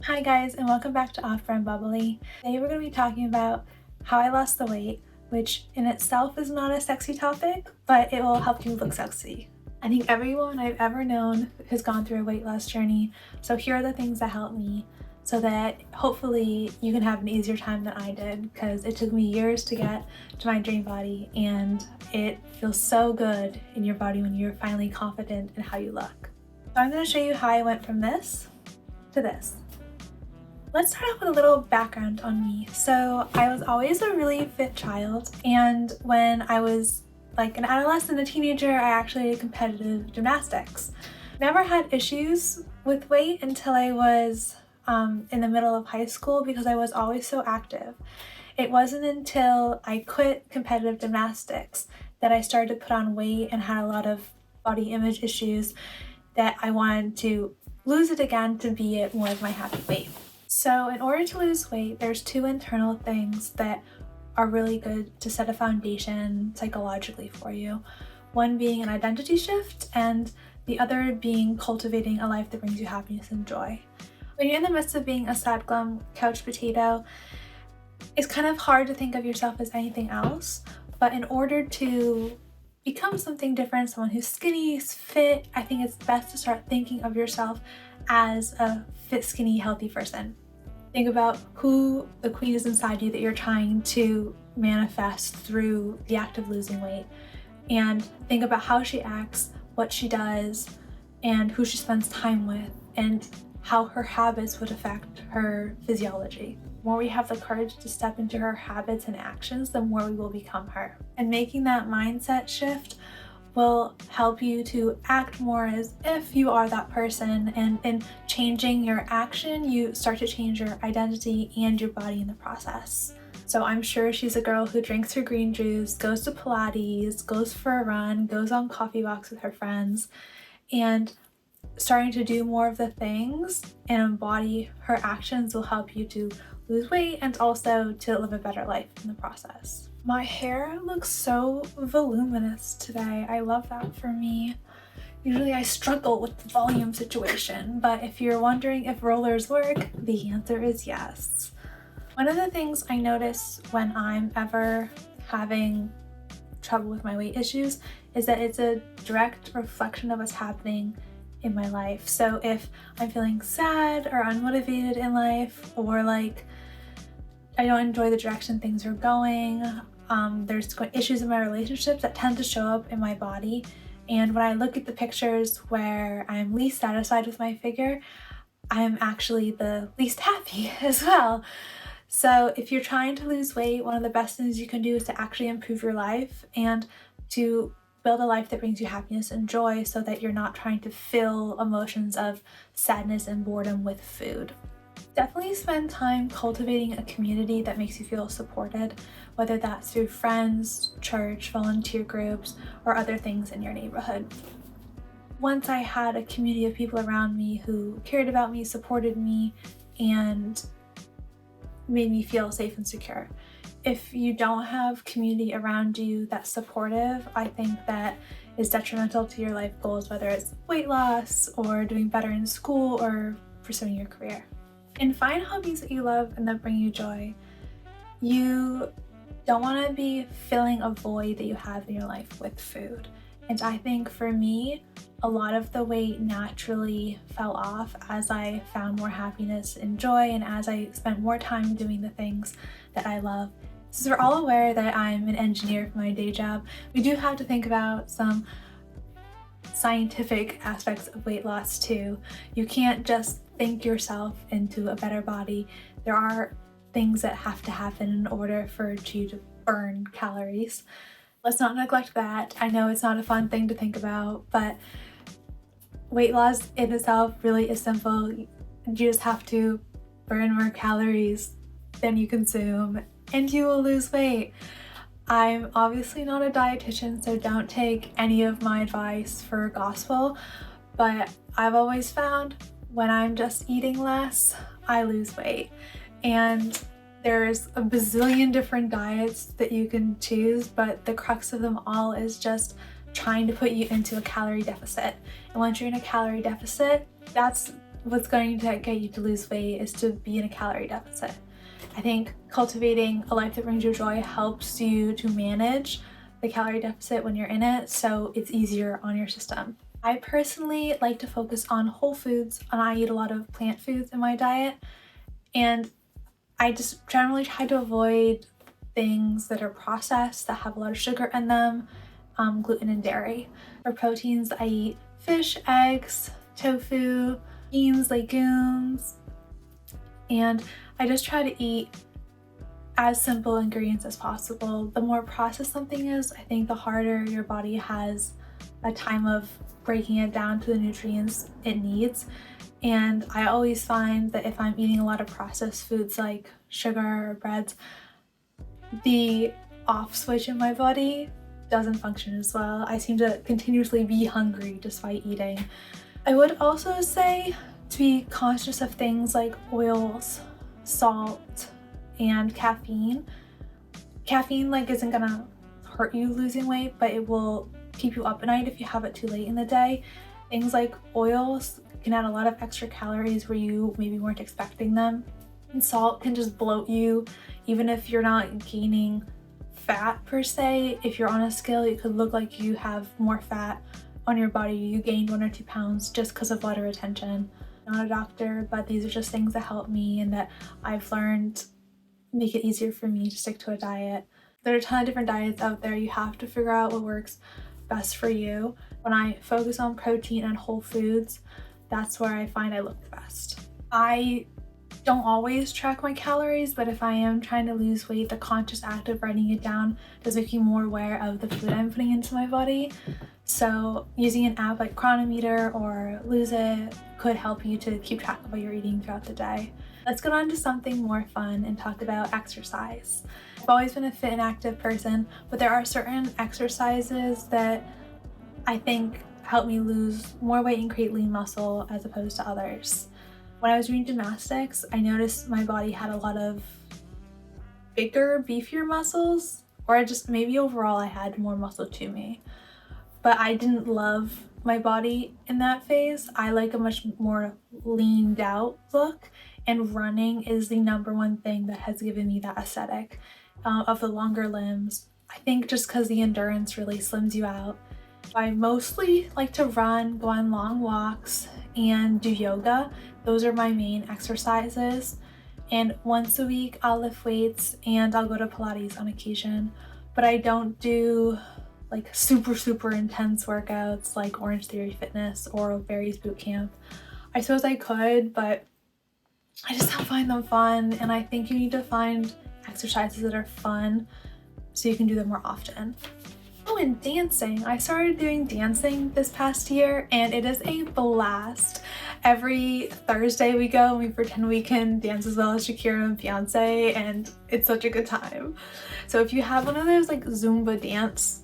Hi guys, and welcome back to Off Brand Bubbly. Today we're going to be talking about how I lost the weight, which in itself is not a sexy topic, but it will help you look sexy. I think everyone I've ever known has gone through a weight loss journey, so here are the things that helped me so that hopefully you can have an easier time than I did, because it took me years to get to my dream body, and it feels so good in your body when you're finally confident in how you look. So I'm going to show you how I went from this to this. Let's start off with a little background on me. So I was always a really fit child, and when I was like an adolescent, a teenager, I actually did competitive gymnastics. Never had issues with weight until I was in the middle of high school because I was always so active. It wasn't until I quit competitive gymnastics that I started to put on weight and had a lot of body image issues that I wanted to lose it again to be at more of my happy weight. So in order to lose weight, there's two internal things that are really good to set a foundation psychologically for you. One being an identity shift, and the other being cultivating a life that brings you happiness and joy. When you're in the midst of being a sad glum couch potato, it's kind of hard to think of yourself as anything else, but in order to become something different, someone who's skinny, fit, I think it's best to start thinking of yourself as a fit, skinny, healthy person. Think about who the queen is inside you that you're trying to manifest through the act of losing weight, and think about how she acts, what she does, and who she spends time with, and how her habits would affect her physiology. The more we have the courage to step into her habits and actions, the more we will become her. And making that mindset shift will help you to act more as if you are that person, and in changing your action, you start to change your identity and your body in the process. So I'm sure she's a girl who drinks her green juice, goes to Pilates, goes for a run, goes on coffee walks with her friends, and starting to do more of the things and embody her actions will help you to lose weight and also to live a better life in the process. My hair looks so voluminous today. I love that for me. Usually I struggle with the volume situation, but if you're wondering if rollers work, the answer is yes. One of the things I notice when I'm ever having trouble with my weight issues is that it's a direct reflection of what's happening in my life. So if I'm feeling sad or unmotivated in life, or like I don't enjoy the direction things are going, there's issues in my relationships that tend to show up in my body. And when I look at the pictures where I'm least satisfied with my figure, I'm actually the least happy as well. So if you're trying to lose weight, one of the best things you can do is to actually improve your life and to build a life that brings you happiness and joy, so that you're not trying to fill emotions of sadness and boredom with food. Definitely spend time cultivating a community that makes you feel supported, whether that's through friends, church, volunteer groups, or other things in your neighborhood. Once I had a community of people around me who cared about me, supported me, and made me feel safe and secure. If you don't have community around you that's supportive, I think that is detrimental to your life goals, whether it's weight loss or doing better in school or pursuing your career. And find hobbies that you love and that bring you joy. You don't want to be filling a void that you have in your life with food. And I think for me, a lot of the weight naturally fell off as I found more happiness and joy, and as I spent more time doing the things that I love. Since we're all aware that I'm an engineer for my day job, we do have to think about some scientific aspects of weight loss too. You can't just think yourself into a better body. There are things that have to happen in order for you to burn calories. Let's not neglect that. I know it's not a fun thing to think about, but weight loss in itself really is simple. You just have to burn more calories than you consume, and you will lose weight. I'm obviously not a dietitian, so don't take any of my advice for gospel, but I've always found when I'm just eating less, I lose weight. And there's a bazillion different diets that you can choose, but the crux of them all is just trying to put you into a calorie deficit. And once you're in a calorie deficit, that's what's going to get you to lose weight is to be in a calorie deficit. I think cultivating a life that brings you joy helps you to manage the calorie deficit when you're in it, so it's easier on your system. I personally like to focus on whole foods, and I eat a lot of plant foods in my diet, and I just generally try to avoid things that are processed, that have a lot of sugar in them, gluten and dairy. For proteins, I eat fish, eggs, tofu, beans, legumes, and I just try to eat as simple ingredients as possible. The more processed something is, I think the harder your body has a time of breaking it down to the nutrients it needs. And I always find that if I'm eating a lot of processed foods like sugar or breads, the off switch in my body doesn't function as well. I seem to continuously be hungry despite eating. I would also say to be conscious of things like oils, salt, and caffeine. Caffeine isn't gonna hurt you losing weight, but it will keep you up at night if you have it too late in the day. Things like oils can add a lot of extra calories where you maybe weren't expecting them. And salt can just bloat you, even if you're not gaining fat per se. If you're on a scale, it could look like you have more fat on your body. You gained 1 or 2 pounds just because of water retention. I'm not a doctor, but these are just things that help me and that I've learned make it easier for me to stick to a diet. There are a ton of different diets out there. You have to figure out what works best for you. When I focus on protein and whole foods, that's where I find I look the best. I don't always track my calories, but if I am trying to lose weight, the conscious act of writing it down does make me more aware of the food I'm putting into my body. So using an app like Chronometer or Lose It could help you to keep track of what you're eating throughout the day. Let's get on to something more fun and talk about exercise. I've always been a fit and active person, but there are certain exercises that I think help me lose more weight and create lean muscle as opposed to others. When I was doing gymnastics, I noticed my body had a lot of bigger, beefier muscles, or just maybe overall I had more muscle to me. But I didn't love my body in that phase. I like a much more leaned out look, and running is the #1 thing that has given me that aesthetic of the longer limbs. I think just because the endurance really slims you out. I mostly like to run, go on long walks, and do yoga. Those are my main exercises. And once a week I'll lift weights and I'll go to Pilates on occasion. But I don't do super intense workouts like Orange Theory Fitness or Barry's Boot Camp. I suppose I could, but I just don't find them fun, and I think you need to find exercises that are fun so you can do them more often. Oh, and dancing. I started doing dancing this past year and it is a blast. Every Thursday we go and we pretend we can dance as well as Shakira and Beyonce, and it's such a good time. So if you have one of those Zumba dance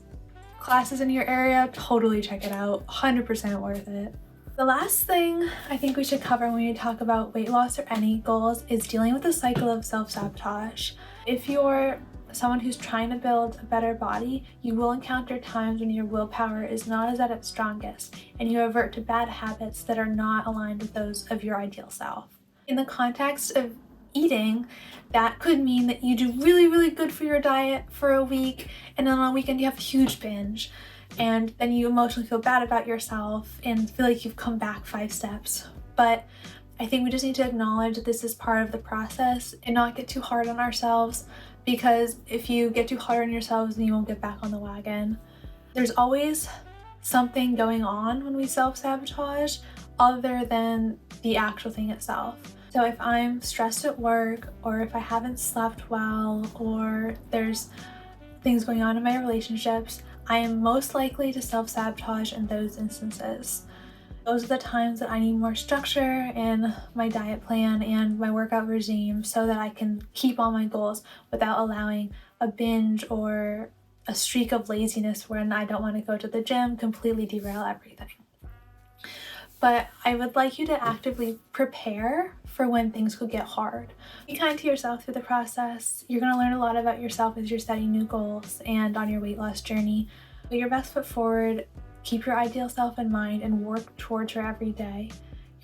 classes in your area, totally check it out. 100% worth it. The last thing I think we should cover when we talk about weight loss or any goals is dealing with the cycle of self-sabotage. If you're someone who's trying to build a better body, you will encounter times when your willpower is not as at its strongest and you revert to bad habits that are not aligned with those of your ideal self. In the context of eating, that could mean that you do really good for your diet for a week, and then on a weekend you have a huge binge, and then you emotionally feel bad about yourself and feel like you've come back 5 steps. But I think we just need to acknowledge that this is part of the process and not get too hard on ourselves, because if you get too hard on yourselves, then you won't get back on the wagon. There's always something going on when we self-sabotage other than the actual thing itself. So if I'm stressed at work, or if I haven't slept well, or there's things going on in my relationships, I am most likely to self-sabotage in those instances. Those are the times that I need more structure in my diet plan and my workout regime so that I can keep all my goals without allowing a binge or a streak of laziness when I don't want to go to the gym completely derail everything. But I would like you to actively prepare for when things could get hard. Be kind to yourself through the process. You're going to learn a lot about yourself as you're setting new goals and on your weight loss journey. Put your best foot forward, keep your ideal self in mind, and work towards her every day.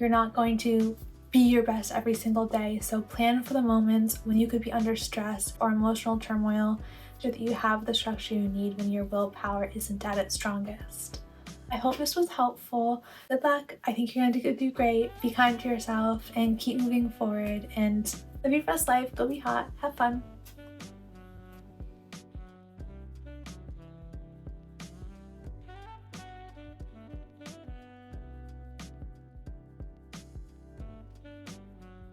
you're not going to be your best every single day. So plan for the moments when you could be under stress or emotional turmoil so that you have the structure you need when your willpower isn't at its strongest. I hope this was helpful. Good luck. I think you're going to do great. Be kind to yourself and keep moving forward and live your best life. Go be hot. Have fun.